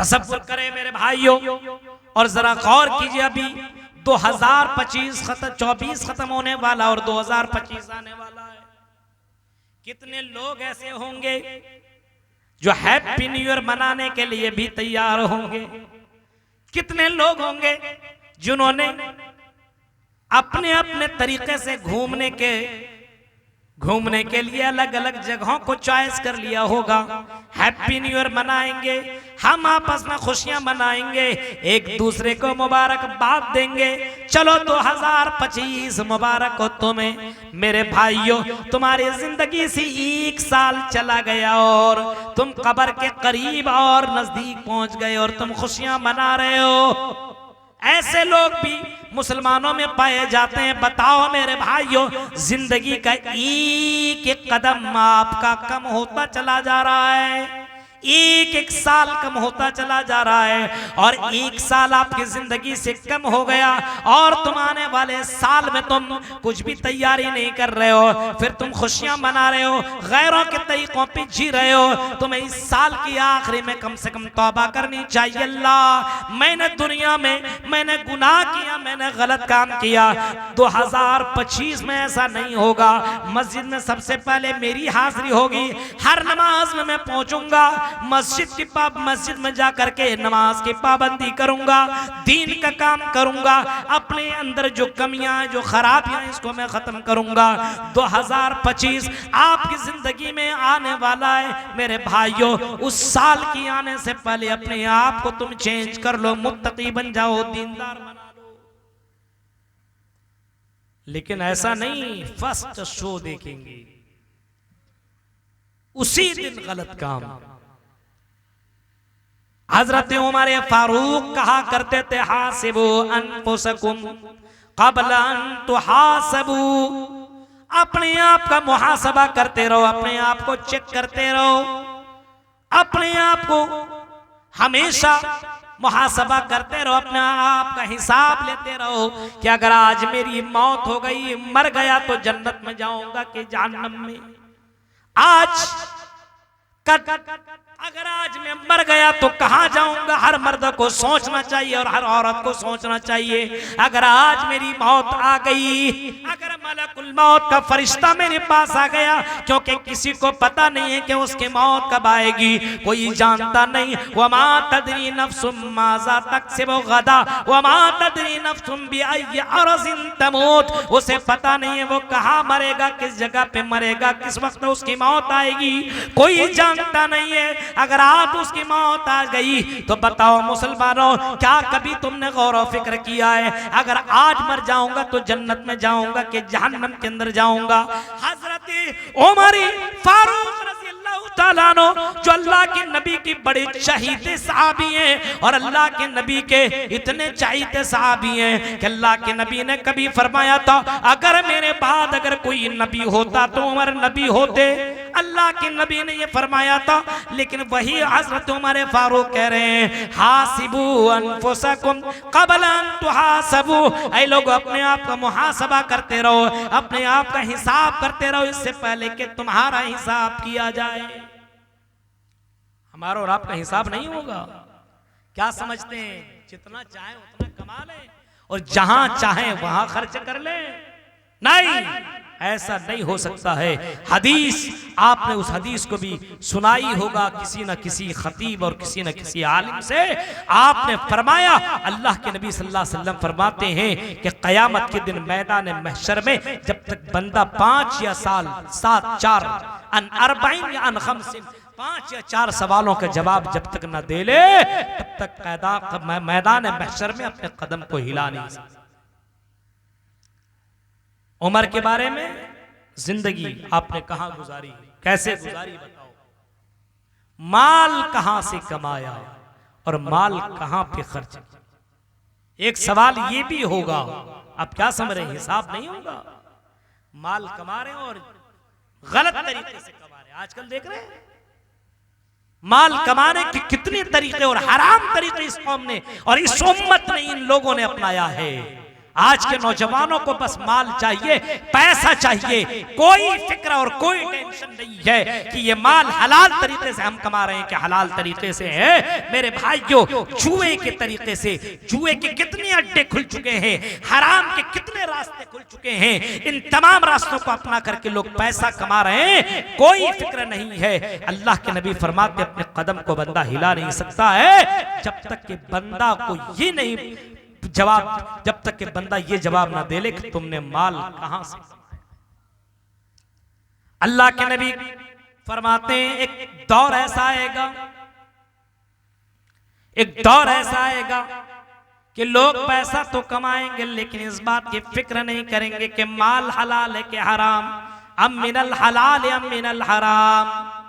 तसव्वुर करें मेरे भाइयों, और जरा गौर कीजिए, अभी 2025 24 खत्म होने वाला और 2025 आने वाला है। कितने लोग ऐसे होंगे जो हैप्पी न्यू ईयर मनाने के लिए भी तैयार होंगे? कितने लोग होंगे जिन्होंने अपने अपने तरीके से घूमने के लिए अलग अलग जगहों को चॉइस कर लिया होगा। हैप्पी न्यू ईयर मनाएंगे, हम आपस में खुशियां मनाएंगे, एक दूसरे को मुबारकबाद देंगे। चलो 2025 मुबारक हो तुम्हें मेरे भाइयों, तुम्हारी जिंदगी से 1 साल चला गया और तुम कब्र के करीब और नजदीक पहुंच गए और तुम खुशियां मना रहे हो। ऐसे लोग भी मुसलमानों में पाए जाते हैं। बताओ मेरे भाइयों, जिंदगी का एक एक कदम आपका कम होता चला जा रहा है, एक एक साल कम होता चला जा रहा है, और 1 साल आपकी जिंदगी से कम हो गया और तुम आने वाले साल में तुम कुछ भी तैयारी नहीं कर रहे हो, फिर तुम खुशियां मना रहे हो, गैरों के तरीकों पे जी रहे हो। तुम्हें इस साल की आखिरी में कम से कम तौबा करनी चाहिए। अल्लाह, मैंने दुनिया में मैंने गुनाह किया, मैंने गलत काम किया, 2025 में ऐसा नहीं होगा। मस्जिद में सबसे पहले मेरी हाजिरी होगी, हर नमाज में मैं पहुंचूंगा, मस्जिद में जाकर के नमाज की पाबंदी करूंगा, दीन का काम करूंगा, अपने अंदर जो कमियां जो खराबियां इसको मैं खत्म करूंगा। 2025 आपकी जिंदगी में आने वाला है मेरे भाइयों। उस साल की आने से पहले अपने आप को तुम चेंज कर लो, मुत्तकी बन जाओ, दीनदार बना लो। लेकिन ऐसा नहीं फर्स्ट शो देखेंगे उसी दिन गलत काम। हजरत उमर फारूक कहा करते थे, हासिबू अनफुसकुम क़ब्ल अन तुहासबू। अपने आप का मुहासबा करते रहो, अपने आप को चेक करते रहो, अपने आप को हमेशा मुहासबा करते रहो, अपने आप का हिसाब लेते रहो कि अगर आज मेरी मौत हो गई, मर गया, तो जन्नत में जाऊंगा कि जहन्नम में। अगर आज मैं मर गया तो कहां जाऊंगा? हर मर्द को सोचना चाहिए और हर औरत को सोचना चाहिए। अगर आज मेरी मौत आ गई, अगर मलकुल मौत का फरिश्ता मेरे पास आ गया, क्योंकि किसी को पता नहीं है कि उसकी मौत कब आएगी, कोई जानता नहीं। वमा तदरी नफ्सुम माज़ा तक्सिबु गदा वमा तदरी नफ्सुम बिअय्यि अर्ज़िन तमूत। उसे पता नहीं है वो कहां मरेगा, किस जगह पे मरेगा, किस वक्त उसकी मौत आएगी, कोई जानता नहीं है। अगर आज उसकी मौत आ गई तो बताओ मुसलमानों, क्या कभी तुमने गौर और फिक्र किया है अगर आज मर जाऊंगा तो जन्नत में जाऊंगा कि जहन्नम के अंदर जाऊंगा? हजरत उमर फारूक रज़ियल्लाहु ताला अन्हु, जो अल्लाह के नबी की बड़े चहीते सहाबी हैं और अल्लाह के नबी के इतने चहीते सहाबी हैं कि अल्लाह के नबी ने कभी फरमाया था, अगर मेरे बाद अगर कोई नबी होता तो उमर नबी होते। अल्लाह के नबी ने ये फरमाया था, लेकिन वही हजरत उमर फारूक कह रहे हैं, हासिबू अनफुसकुम क़ब्ल अन तुहासबू। ऐ लोग, अपने आप का मुहासबा करते रहो, अपने आप का हिसाब करते रहो, इससे पहले कि तुम्हारा हिसाब किया जाए। हमारा और आपका हिसाब नहीं होगा। क्या समझते हैं, जितना चाहे उतना कमा लें और जहां चाहे वहां खर्च कर लें? नहीं, ऐसा नहीं हो सकता है। हदीस, आपने उस हदीस को भी सुनाई होगा किसी न किसी खतीब और किसी न किसी आलिम से। आपने फरमाया, अल्लाह के नबी सल्लल्लाहु अलैहि वसल्लम फरमाते हैं कि क़यामत के दिन मैदान महशर में जब तक बंदा 5 या 7 4 अन 40 या अन 50 5 या 4 सवालों का जवाब जब तक न दे ले, तब तक मैदान महशर में अपने कदम को हिला नहीं सकता। उमर के बारे में जिंदगी आपने कहां गुजारी, कैसे गुजारी बताओ? माल कहां से कमाया और माल कहां पे खर्च किया? एक सवाल ये भी होगा, आप क्या समझ रहे हैं, हिसाब नहीं होगा। माल कमा रहे हैं और गलत तरीके से कमा रहे हैं। आजकल देख रहे हैं माल कमाने के कितने तरीके और हराम तरीके इस कौम ने और इस उम्मत ने, इन लोगों ने अपनाया है। आज के नौजवानों को बस माल चाहिए, पैसा चाहिए, कोई फिक्र और कोई टेंशन नहीं है कि ये माल हलाल तरीके से हम कमा रहे हैं कि हलाल तरीके से है। मेरे भाइयों, जुए के तरीके से, जुए के कितने अड्डे खुल चुके हैं, हराम के कितने रास्ते खुल चुके हैं, इन तमाम रास्तों को अपना करके लोग पैसा कमा रहे हैं, कोई फिक्र नहीं है। अल्लाह के नबी फरमाते अपने कदम को बंदा हिला नहीं सकता है जब तक कि बंदा को ये नहीं जवाब, जब तक कि बंदा ये जवाब ना दे ले कि तुमने माल कहां से। अल्लाह के नबी फरमाते हैं एक दौर ऐसा आएगा, एक दौर ऐसा आएगा कि लोग पैसा तो कमाएंगे लेकिन इस बात की फिक्र नहीं करेंगे कि माल हलाल है कि हराम, अम मिनल हलाल अम मिनल हराम।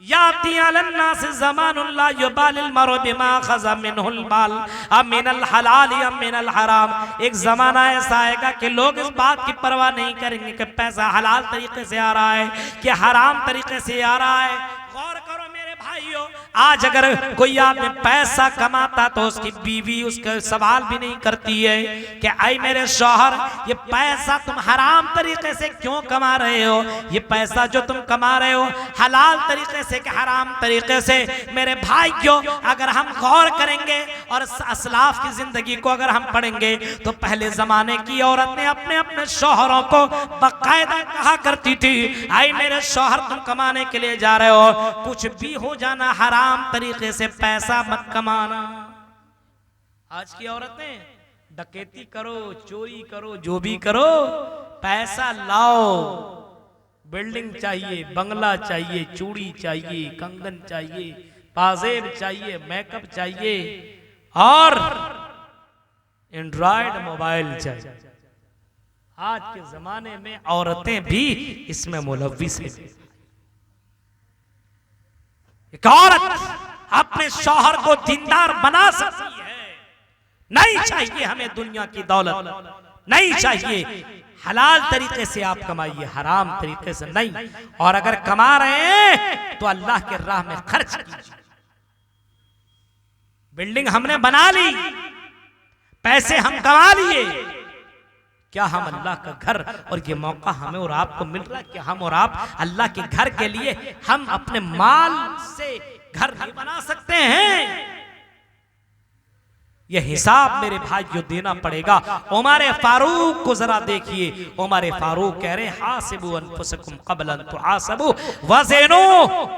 याती अलन्नास ज़मानुन ला युबालिल मरउ बिमा खज़ा मिनहुल माल अम मिनल हलाल अम मिनल हराम। एक जमाना ऐसा आएगा कि लोग इस बात की परवाह नहीं करेंगे कि पैसा हलाल तरीके से आ रहा है कि हराम तरीके से आ रहा है। गौर करो मेरे भाइयों, आज अगर कोई आदमी पैसा कमाता तो उसकी बीवी उसका सवाल भी नहीं करती है कि आई मेरे शौहर ये पैसा तुम हराम तरीके से क्यों कमा रहे हो, ये पैसा जो तुम कमा रहे हो हलाल तरीके से कि हराम तरीके से। मेरे भाइयों, अगर हम गौर करेंगे और असलाफ की जिंदगी को अगर हम पढ़ेंगे तो पहले जमाने की औरतें अपने अपने शौहरों को बाकायदा कहा करती थी, आई मेरे शौहर तुम कमाने के लिए जा रहे हो, कुछ भी हो जाना हराम तरीके से पैसा मत कमाना। आज की औरतें डकैती करो, चोरी करो, जो भी करो, पैसा लाओ, बिल्डिंग चाहिए, बंगला चाहिए, चूड़ी चाहिए, कंगन चाहिए, पाजेब चाहिए, मेकअप चाहिए और एंड्रॉयड मोबाइल चाहिए। आज के जमाने में औरतें भी इसमें मुलव्विस हैं। एक औरत अपने शौहर को दीनदार बना सकती है। नहीं चाहिए हमें दुनिया की दौलत, नहीं चाहिए, हलाल तरीके से आप कमाइए, हराम तरीके से नहीं। और अगर कमा रहे हैं तो अल्लाह के राह में खर्च कीजिए। बिल्डिंग हमने बना ली, पैसे हम कमा लिए, क्या हम अल्लाह का घर, और ये मौका हमें और आपको मिल रहा है कि हम और आप अल्लाह के घर के लिए हम अपने माल से घर नहीं बना सकते हैं? यह हिसाब मेरे भाइयों देना पड़ेगा। उमर फारूक को जरा देखिए, उमर फारूक कह रहे हासिबु अनफुसकुम क़ब्ल अन तुहासबु वज़नु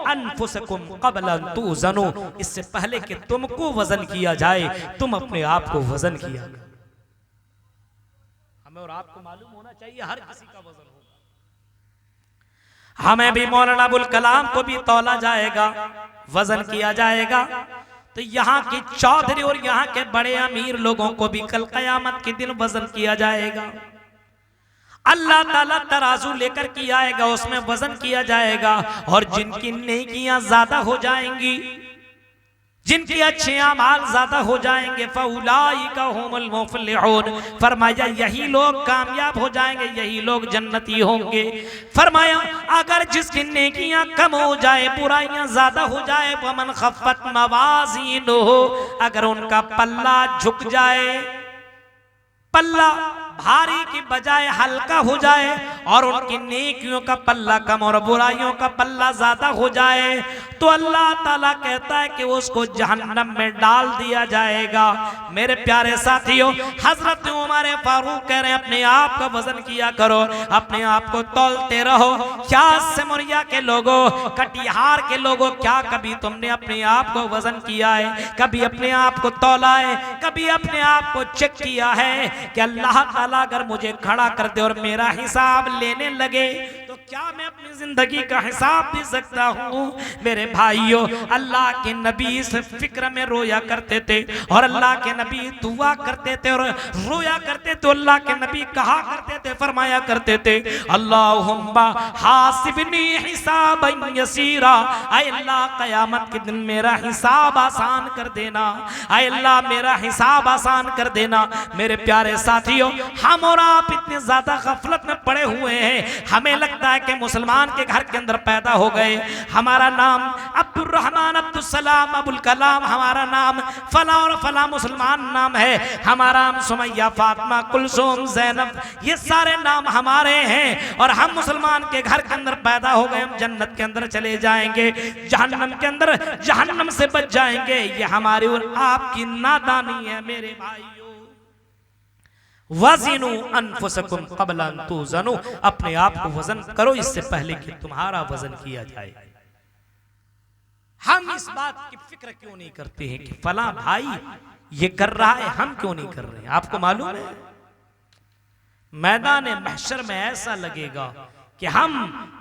अनफुसकुम क़ब्ल अन तुज़नु। इससे पहले कि तुमको वजन किया जाए तुम अपने आप को वजन किया। हमें और आपको मालूम होना चाहिए हर किसी का वजन होगा। हमें भी मौलाना अबुल कलाम को भी तौला जाएगा, वजन किया जाएगा। तो यहाँ के चौधरी और यहाँ के बड़े अमीर लोगों को भी कल कयामत के दिन वजन किया जाएगा। अल्लाह ताला तराजू लेकर के आएगा, उसमें वजन किया जाएगा। और जिनकी नेकियां ज्यादा हो जाएंगी, जिनके अच्छे अमाल ज्यादा हो जाएंगे, फउलाइका हुमुल मुफलिहून, फरमाया यही लोग कामयाब हो जाएंगे, यही लोग जन्नती होंगे। फरमाया अगर जिसकी नेकियां कम हो जाए, बुराइयां ज्यादा हो जाए, वमन खफ्फत मवाज़ीनुहु, अगर उनका पल्ला झुक जाए, पल्ला भारी की बजाय हल्का हो जाए, और उनकी नेकियों का पल्ला कम और बुराइयों का पल्ला ज्यादा हो जाए, तो अल्लाह ताला कहता है कि उसको जहन्नम में डाल दिया जाएगा। मेरे प्यारे साथियों, हजरत उमर फारूक कह रहे हैं अपने आप का वजन किया करो, अपने आप को तौलते रहो। क्या सिमरिया के लोगों, कटिहार के लोगों, क्या कभी तुमने अपने आप को वजन किया है? कभी अपने आप को तौला है? कभी अपने आप को चेक किया है कि अल्लाह ताला अगर मुझे खड़ा कर दे और मेरा हिसाब लेने लगे तो क्या मैं अपनी जिंदगी का हिसाब दे सकता हूँ? मेरे भाइयों, अल्लाह के नबी इस फिक्र में रोया करते थे, और अल्लाह के नबी दुआ करते थे और रोया करते थे। अल्लाह के नबी कहा करते थे, फरमाया करते थे, अल्लाहुम्मा हासिबनी हिसाबन यसीरा, ऐ अल्लाह कयामत के दिन मेरा हिसाब आसान कर देना, ऐ अल्लाह मेरा हिसाब आसान कर देना। मेरे प्यारे साथियों, हम और आप इतने ज्यादा गफलत में पड़े हुए हैं, हमें लगता है है कि मुसलमान के घर के अंदर पैदा हो गए, हमारा नाम अब्दुल रहमान, अब्दुल सलाम, अबुल कलाम, हमारा नाम फला और फला मुसलमान नाम है, हमारा नाम सुमैया, फातिमा, कुलसूम, ज़ैनब, ये सारे नाम हमारे हैं और हम मुसलमान के घर के अंदर पैदा हो गए, हम जन्नत के अंदर चले जाएंगे, जहन्नम के अंदर जहन्नम से बच जाएंगे। ये हमारी और आपकी नादानी है मेरे भाइयों। वज़िनु अनफुसकुम क़ब्ल अन तुज़नु, अपने आप को वजन करो इससे पहले कि तुम्हारा वजन किया जाए। हम इस बात की फिक्र क्यों नहीं करते हैं कि फला भाई ये कर रहा है, हम क्यों नहीं कर रहे हैं? आपको मालूम है मैदान महशर में ऐसा लगेगा कि हम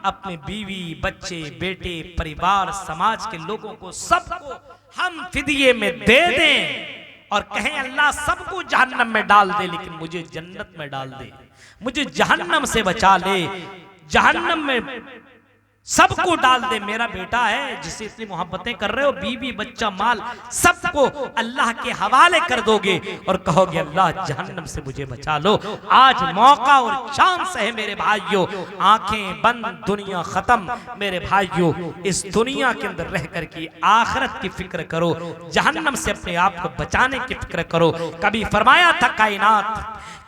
अपने बीवी, बच्चे, बेटे, परिवार, समाज के लोगों को, सबको हम फिदिये में दे दें और कहें अल्लाह सबको जहन्नम में डाल दे लेकिन मुझे जन्नत में डाल दे, मुझे जहन्नम से बचा ले, जहन्नम में सबको डाल दे। मेरा बेटा है जिसे इतनी मोहब्बतें कर रहे हो, बीवी, बच्चा, माल, सबको अल्लाह के हवाले कर दोगे और कहोगे अल्लाह जहन्नम से मुझे बचा लो। आज मौका और चांस है मेरे भाइयों, आंखें बंद, दुनिया खत्म। मेरे भाइयों, इस दुनिया के अंदर रह कर के आखिरत की फिक्र करो, जहन्नम से अपने आप को बचाने की फिक्र करो। कभी फरमाया था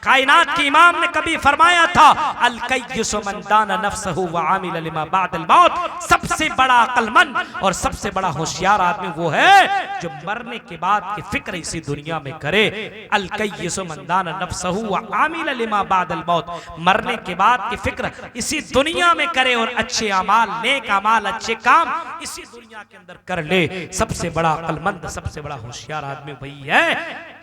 कायनात के इमाम ने कभी फरमाया था, अल कय्यिसु मन दाना नफ्सहु व आमिल लिमा बअदल मौत, सबसे बड़ा अक्लमंद और सबसे बड़ा होशियार आदमी वो है जो मरने के बाद की फिक्र इसी दुनिया में करे। अल कय्यिसु मन दाना नफ्सहु व आमिल लिमा बअदल मौत, मरने के बाद की फिक्र इसी दुनिया में करे और अच्छे अमाल, नेक अमाल, अच्छे काम इसी दुनिया के अंदर कर ले। सबसे बड़ा अक्लमंद, सबसे बड़ा होशियार आदमी वही है।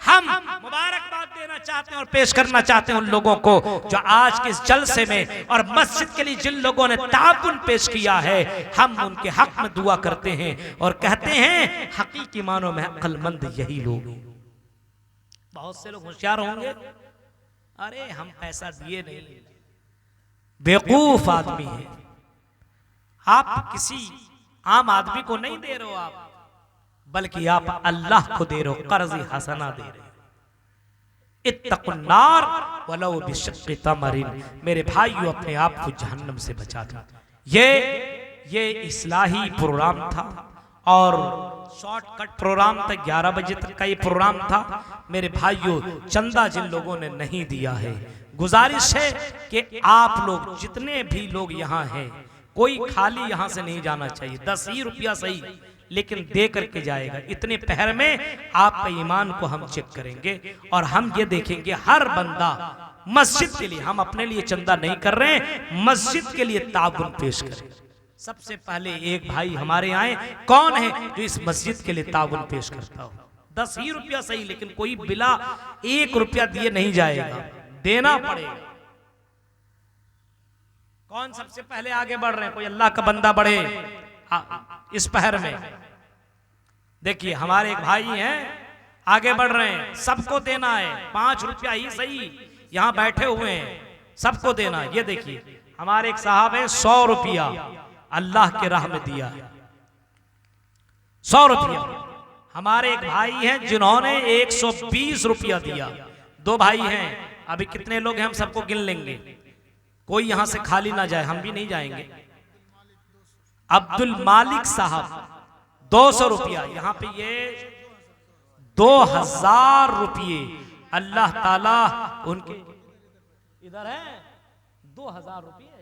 हम मुबारकबाद देना चाहते हैं और पेश करना चाहते हैं उन लोगों को जो आज के इस जलसे में और मस्जिद के लिए जिन लोगों ने ताउन पेश किया है, हम उनके हक में दुआ करते हैं और कहते हैं हकीकी मानों में अक्लमंद यही लोग। बहुत से लोग होशियार होंगे, अरे हम पैसा दिए नहीं, बेवकूफ आदमी है। आप किसी आम आदमी को नहीं दे रहे हो आप, बल्कि आप अल्लाह को दे रहे हो, कर्ज़ हसना दे रहे हो। इत्तकुन्नार वलौ बिशिक्क़ि तमरिन, मेरे भाइयों अपने आप को जहन्नम से बचा दो। ये इस्लाही प्रोग्राम था और शॉर्टकट प्रोग्राम था, 11 बजे तक का ये प्रोग्राम था। मेरे भाइयों, चंदा जिन लोगों ने नहीं दिया है, गुजारिश है कि आप लोग जितने भी लोग यहाँ हैं, कोई खाली यहाँ से नहीं जाना चाहिए। 10 ही रुपया सही, लेकिन दे करके जाएगा। इतने पहर में आपके ईमान को हम चेक करेंगे और हम ये देखेंगे हर बंदा मस्जिद के लिए, हम अपने लिए चंदा नहीं कर रहे हैं, मस्जिद के लिए ताउन पेश करें। सबसे पहले एक भाई हमारे आए, कौन है जो इस मस्जिद के लिए ताउन पेश करता हो? 10 ही रुपया सही, लेकिन कोई बिला 1 रुपया दिए नहीं जाएगा, देना पड़ेगा। कौन सबसे पहले आगे बढ़ रहे हैं? कोई अल्लाह का बंदा बढ़े इस पहर में। देखिए हमारे एक भाई हैं, आगे बढ़ रहे हैं, सबको देना है, 5 रुपया ही सही, यहां बैठे हुए हैं, सबको देना है। ये देखिए हमारे एक साहब हैं, 100 रुपया अल्लाह के राह में दिया, 100 रुपया। हमारे एक भाई हैं जिन्होंने 120 रुपया दिया। 2 भाई हैं, अभी कितने लोग हैं हम सबको गिन लेंगे, कोई यहां से खाली ना जाए, हम भी नहीं जाएंगे। अब्दुल मालिक साहब 200 रुपया, यहाँ पे ये 2000 रुपये अल्लाह ताला उनके इधर है। 2000 रुपये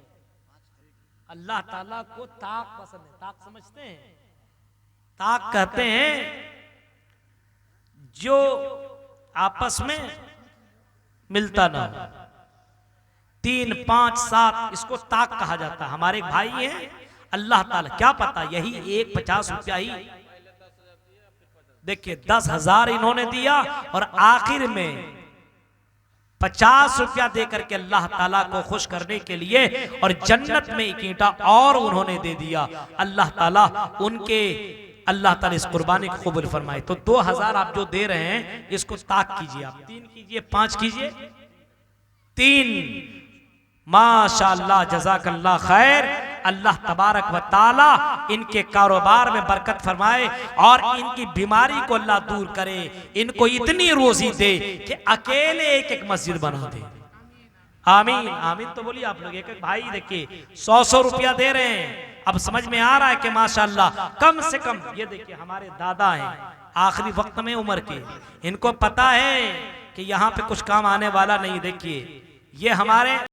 अल्लाह ताला को ताक पसंद है। ताक समझते हैं? ताक कहते हैं जो आपस में मिलता ना हो, 3, 5, 7, इसको ताक कहा जाता है। हमारे एक भाई हैं, अल्लाह ताला, क्या पता यही 50 रुपया ही, देखिए 10,000 इन्होंने दिया और आखिर में 50 रुपया देकर के अल्लाह ताला को खुश करने के लिए और जन्नत में एक ईंटा और उन्होंने दे दिया। अल्लाह ताला इस कुर्बानी को कबूल फरमाए। तो 2000 आप जो दे रहे हैं इसको ताक कीजिए, आप 3 कीजिए, 5 कीजिए, 3, माशाअल्लाह, जज़ाकल्लाह खैर। अल्लाह तबारक व ताला इनके कारोबार में बरकत फरमाए और इनकी बीमारी को अल्लाह दूर करे, इनको इतनी रोजी दे कि अकेले एक मस्जिद बना दे। आमीन आमीन तो बोलिए आप लोग। एक एक भाई देखिए 100-100 रुपया दे रहे हैं। अब समझ में आ रहा है कि माशाल्लाह कम से कम ये देखिए हमारे दादा हैं आखिरी वक्त में उम्र के, इनको पता है कि यहाँ पे कुछ काम आने वाला नहीं। देखिए ये हमारे